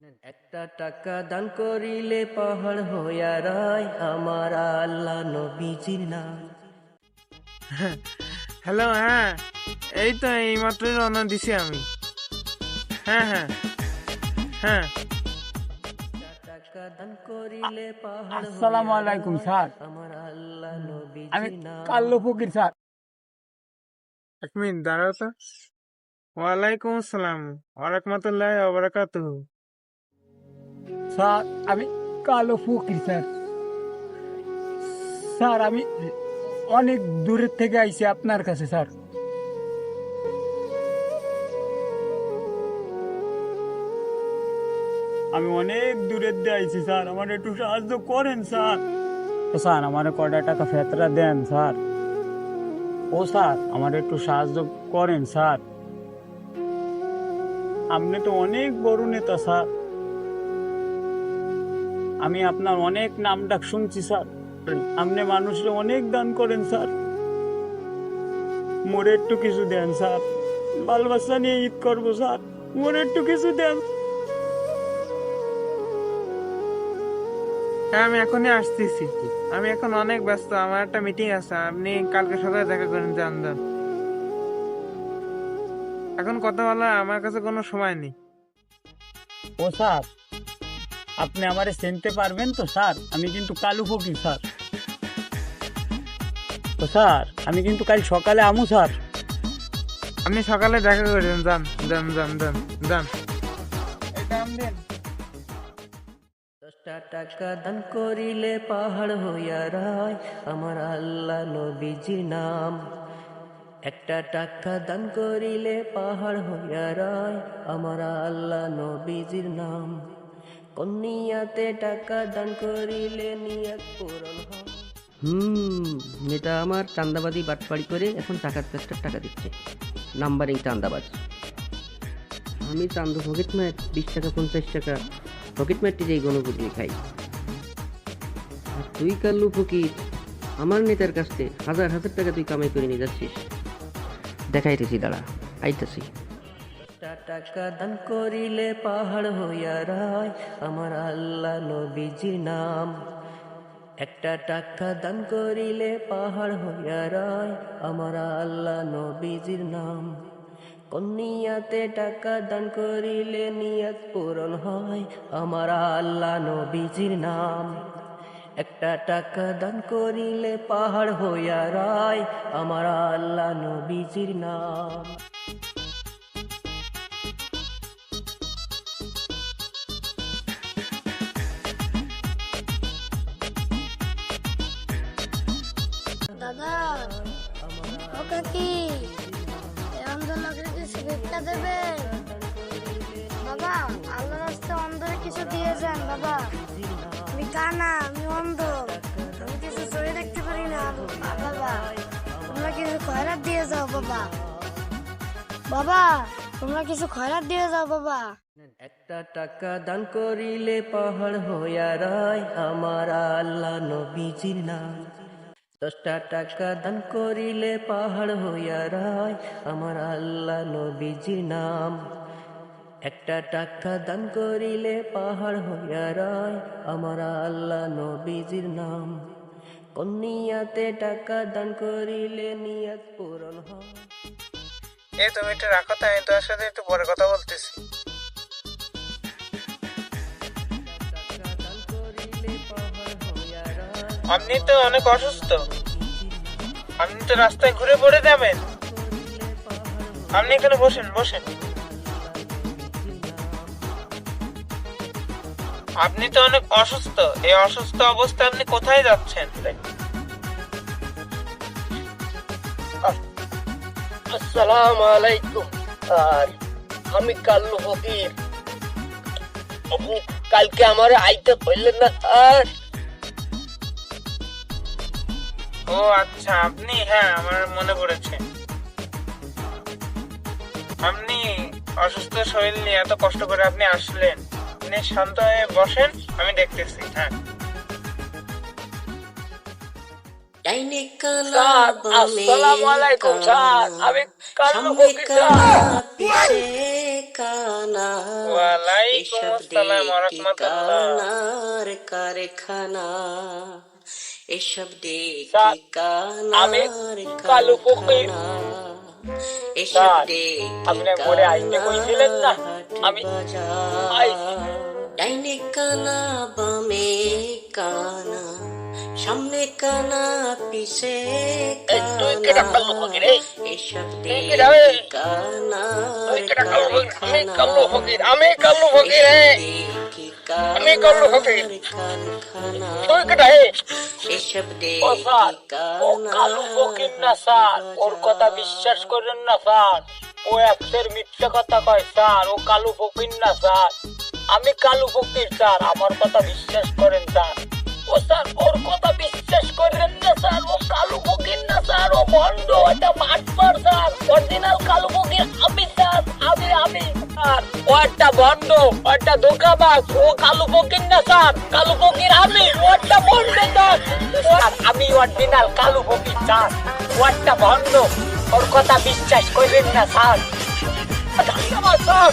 একটা টাকা দান করিলে পাহাড় হইয়া রায় আমার আল্লাহ নবীজির নাম। হ্যালো, হ্যাঁ এই তো এইমাত্রই রওনা দিছি আমি। হ্যাঁ হ্যাঁ হ্যাঁ। টাকা দান করিলে পাহাড় আসসালামু হইয়া আলাইকুম রায় স্যার, আমার আল্লাহ আমি নবীজির নাম। কাল্লু ফকির স্যার। এক মিনিট দাঁড়াও তো। ওয়ালাইকুম আসসালাম ওয়ারাহমাতুল্লাহি ওয়া বারাকাতুহু। স্যার আমি কালো ফকির স্যার। স্যার আমি অনেক দূরের থেকে আইছি আপনার কাছে স্যার। আমি অনেক দূরের দিয়ে আইছি স্যার, আমার একটু সাহায্য করেন স্যার। ও স্যার আমার কয়টা টাকা ফেতরা দেন স্যার। ও স্যার আমার একটু সাহায্য করেন স্যার। আপনি তো অনেক বড় নেতা স্যার, আমি আপনার অনেক নাম ডাক শুনছি স্যার। আপনি মানুষের অনেক দান করেন স্যার, মোরে একটু কিছু দেন স্যার। বাল বাচ্চা নিয়ে ঈদ করবো স্যার, মোরে একটু কিছু দেন। হ্যাঁ আমি এখনই আসতেছি। আমি এখন অনেক ব্যস্ত, আমার একটা মিটিং আছে। আপনি কালকে সকালে দেখা করেন, যান যান। এখন কথা বলা আমার কাছে কোনো সময় নেই। ও স্যার আপনি আমারে চিনতে পারবেন তো স্যার? আমি কিন্তু কালু ফকির স্যার। তো স্যার আমি কিন্তু কাল সকালে আমু স্যার। আপনি সকালে দেখা করেন, যান যান যান যান যান। এটা দেন। 10টা টাকা দান করিলে পাহাড় হইয়া রায় আমার আল্লাহ নবীজির নাম। একটা টাকা দান করিলে পাহাড় হইয়া রায় আমার আল্লাহ নবীজির নাম। কন্যাতে টাকা দান করিলে নিয়ত পূরণ হয়। নেতা আমার চান্দাবাজি বাটপাড়ি করে এখন টাকার একটা টাকা দিচ্ছে, নাম্বারিং চান্দাবাজ। আমি চান্দু পকেট ম্যাট 20 টাকা 50 টাকা পকেট ম্যাটটি যেই গণপুরি খাই। আর তুই কাল্লু ফকির আমার নেতার কাছ থেকে হাজার হাজার টাকা তুই কামাই করে নিয়ে যাচ্ছিস। দেখাইতেছি, দাঁড়া আইতেছি। টাকা দান করিলে পাহাড় হইয়া রায় আমার আল্লাহ নবীজির নাম। একটা টাকা দান করিলে পাহাড় হইয়া রায় আমার আল্লাহ নবীজির নাম। কন্যাতে টাকা দান করিলে নিয়ত পূরণ হয় আমার আল্লাহ নবীজির নাম। একটা টাকা দান করিলে পাহাড় হইয়া রায় আমার আল্লাহ নবীজির নাম। দাদা, ও কাকি, এই অন্ধ লোকের কিছু ভিক্ষা দেবেন? বাবা, আল্লাহর রাস্তায় অন্ধরে কিছু দিয়ে যান বাবা। আমি কানা, আমি অন্ধ, আমি কিছু চোখে দেখতে পারি না বাবা। তোমরা কিছু খয়রাত দিয়ে যাও বাবা। বাবা, তোমরা কিছু খয়রাত দিয়ে যাও বাবা। একটা টাকা দান করিলে পাহাড় হইয়া রায় আমার আল্লাহ নবীজির নাম। 10টা টাকা দান করিলে পাহাড় হইয়া রায় আমার আল্লাহ নবীজির নাম। একটা টাকা দান করিলে পাহাড় হইয়া রায় আমার আল্লাহ নবীজির নাম। কন্যাতে টাকা দান করিলে নিয়ত পূরণ হয়। তুমি একটু রাখো তো, আমি তোমার সাথে একটু পরে কথা বলতেছি। আপনি তো অনেক অসুস্থ, আপনি তো রাস্তায় ঘুরে পড়ে যাবেন। আপনি এখানে বসেন বসেন। আপনি তো অনেক অসুস্থ, এই অসুস্থ অবস্থায় আপনি কোথায় যাচ্ছেন? আসসালামু আলাইকুম স্যার, আমি কাল্লু ফকির। আপনি কালকে আমার আইতে পারলেন না স্যার? ও আচ্ছা, আপনি, হ্যাঁ আমার মনে পড়েছে। আপনি অসুস্থ শরীর নিয়ে এত কষ্ট করে আপনি আসলেন। আপনি শান্ত হয়ে বসেন, আমি দেখতেছি। হ্যাঁ স্যার আসসালামু আলাইকুম স্যার, আমি কাল্লু ফকির স্যার। ওয়ালাইকুম ওয়ালাইকুম আসসালাম ওয়া রাহমাতুল্লাহ। কানার কারখানা, এসব স্যার, দেখি কানার আমি কালু ফকির। কারখানা, এসব স্যার, দেখি আপনি মোরে আইতে কইছিলেন না, আমি আইছি। ডাইনে কানা বামে কানা, সামনে কানা পিছে এই তুই কেডা কালু ফকির? এই এসব তুই কেডা? এই দেখি কানার তুই কেডা কালু ফকির? আমি কারখানা, কালু ফকির, আমি কালু ফকির। এই আমি কালু ফকির। তুই কেডা? এই ও স্যার, ও কালু ফকির না স্যার, ওর কথা বিশ্বাস করেন না স্যার, ও একদের মিথ্যা কথা কয় স্যার, ও কালু ফকির না স্যার, আমি কালু ফকির স্যার, আমার কথা বিশ্বাস করেন স্যার। ও স্যার, ওর কথা বিশ্বাস করেন না স্যার, ও কালু ফকির না স্যার, ও ভণ্ড, এটা বাটপার স্যার, অরিজিনাল কালু ফকির আমি স্যার, আমি স্যার, ও একটা ভণ্ড, ও একটা ধোঁকাবাজ, ও কালু ফকির না স্যার, কালু ফকির আমি, ও একটা ভণ্ড স্যার, আমি অরিজিনাল কালু ফকির স্যার, ও একটা ভণ্ড, ওর কথা বিশ্বাস করেন না স্যার। স্যার,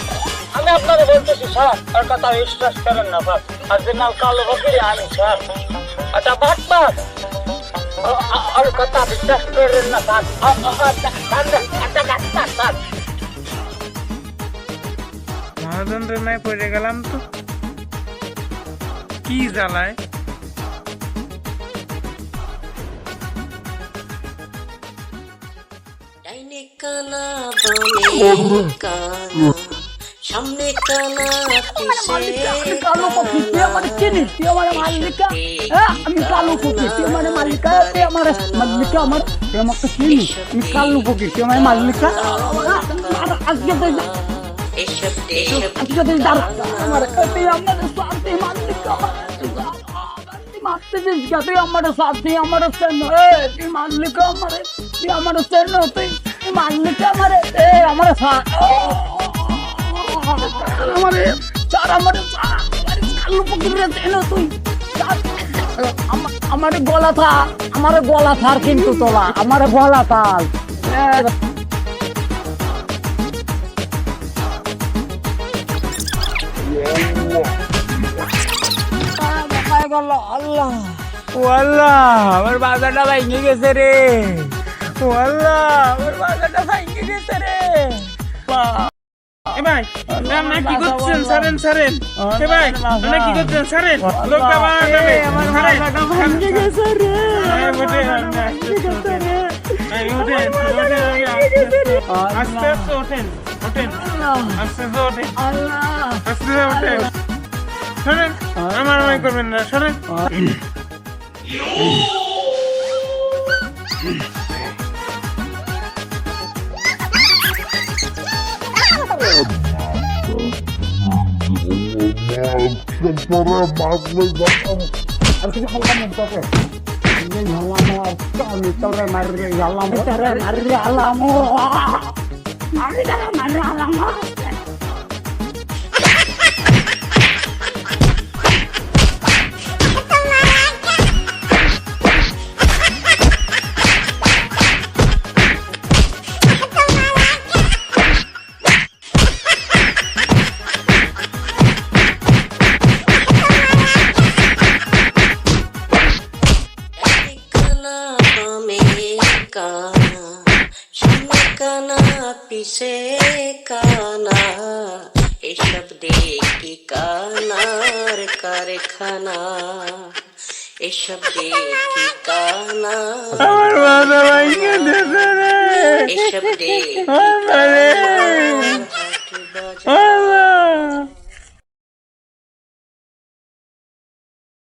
আমি আপনাকে বলতেছি স্যার, ওর কথা বিশ্বাস করেন না স্যার, অরিজিনাল কালু ফকির আমি স্যার, এটা বাটপার, ওর কথা বিশ্বাস করেন না স্যার, একটা ডাক্তার স্যার। মহাযন্ত্রণায় পড়ে গেলাম তো, কি জ্বালায়। ডাইনে কানা বামে কানা, সামনে কানা পিছে কালু ফকির, তুই আমার চিনিস? তুই আমার মালিকা? আমি কালু ফকির, তুই আমার মালিকা? তুই আমার মালিকা? তুই আমাকে চিনিস? আমি কালু ফকির, তুই আমার মালিকা? আজকে তুই এসব আজকে তুই দাঁড়া, আমার তুই আমার সাথে মালিকা, মারতে দিস গা, তুই আমার সাথে, আমার চেন, তুই মালিকা, আমার তুই আমার চেন, তুই মালিকা, আমার আমার আমারে চার, আমারে কালু ফকির চেন তুই, আমার গলা থাক, আমার গলা থার কিন্তু তোলা, আমার গলা থাক। আল্লাহ, ও আল্লাহ, আমার বাজারটা ভেঙে গেছে রে, ও আল্লাহ, আমার বাজারটা ভেঙে গেছে রে। এ ভাই, আপনারা কি করছেন? ছাড়েন, ছাড়েন। এ ভাই, আপনারা কি করছেন? ছাড়েন, লোকটা মারা যাবে। আমার ছাড়েন। বাজারটা ভেঙে গেছে রে, এই ওঠেন, আপনি এই ওঠেন, আস্তে আস্তে ওঠেন, ওঠেন, আস্তে আস্তে ওঠেন, আল্লাহ, আস্তে আস্তে ওঠেন। সরেন, আমার করবেন না, সরেন। কানা বামে কানা, সামনে কানা পিছে কানা, এসব দেখি কানার কারখানা, এসব দেখি কানা, আমার মাথা ভেঙে দিয়েছে রে। এসব দেখি আরে